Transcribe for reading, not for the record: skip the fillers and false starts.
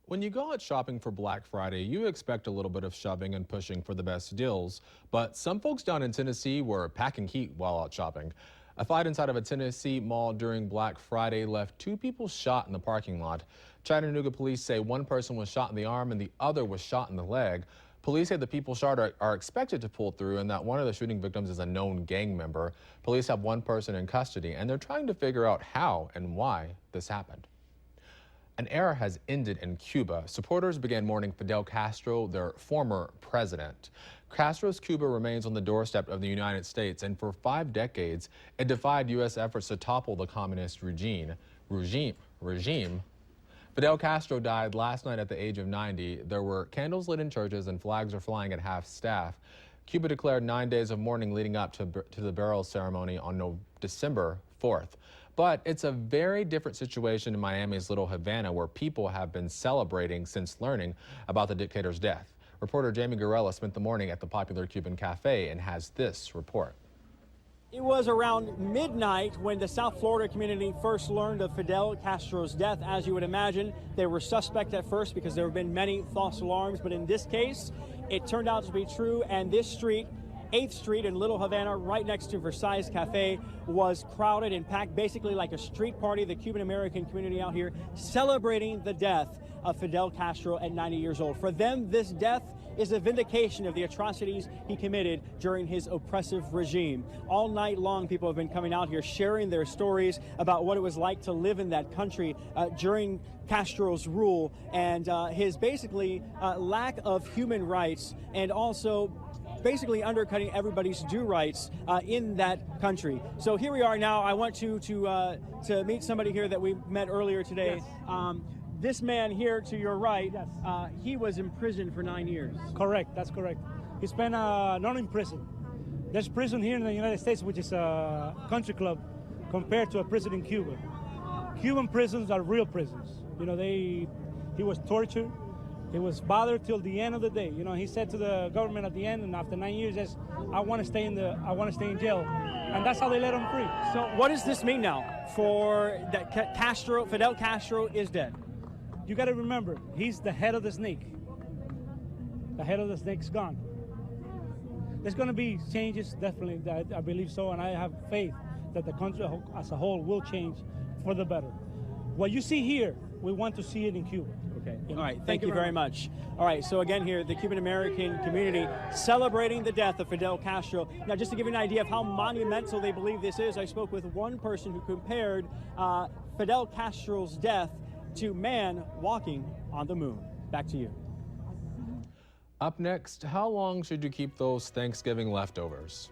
When you go out shopping for Black Friday, you expect a little bit of shoving and pushing for the best deals. But some folks down in Tennessee were packing heat while out shopping. A fight inside of a Tennessee mall during Black Friday left two people shot in the parking lot. Chattanooga police say one person was shot in the arm and the other was shot in the leg. Police say the people shot are expected to pull through and that one of the shooting victims is a known gang member. Police have one person in custody and they're trying to figure out how and why this happened. An era has ended in Cuba. Supporters began mourning Fidel Castro, their former president. Castro's Cuba remains on the doorstep of the United States, and for 5 decades, it defied U.S. efforts to topple the communist regime. Fidel Castro died last night at the age of 90. There were candles lit in churches and flags are flying at half staff. Cuba declared 9 days of mourning leading up to the burial ceremony on December 4th. But it's a very different situation in Miami's Little Havana, where people have been celebrating since learning about the dictator's death. Reporter Jamie Garella spent the morning at the popular Cuban cafe and has this report. It was around midnight when the South Florida community first learned of Fidel Castro's death. As you would imagine, they were suspect at first because there have been many false alarms, but in this case, it turned out to be true, and this street, 8th Street in Little Havana, right next to Versailles Cafe, was crowded and packed, basically like a street party. The Cuban-American community out here celebrating the death of Fidel Castro at 90 years old. For them, this death is a vindication of the atrocities he committed during his oppressive regime. All night long, people have been coming out here sharing their stories about what it was like to live in that country during Castro's rule and his basically lack of human rights, and also basically undercutting everybody's due rights in that country. So here we are now. I want to meet somebody here that we met earlier today. Yes. This man here to your right, yes. He was imprisoned for 9 years. Correct, that's correct. He spent not in prison. There's prison here in the United States, which is a country club, compared to a prison in Cuba. Cuban prisons are real prisons. You know, he was tortured. He was bothered till the end of the day. You know, he said to the government at the end, and after 9 years, yes, I want to stay in jail, and that's how they let him free. So, what does this mean now for that Fidel Castro is dead? You got to remember, he's the head of the snake. The head of the snake's gone. There's going to be changes, definitely. I believe so, and I have faith that the country as a whole will change for the better. What you see here, we want to see it in Cuba. Okay. All right. Thank you very much. All right. So again here, the Cuban-American community celebrating the death of Fidel Castro. Now, just to give you an idea of how monumental they believe this is, I spoke with one person who compared Fidel Castro's death to man walking on the moon. Back to you. Up next, how long should you keep those Thanksgiving leftovers?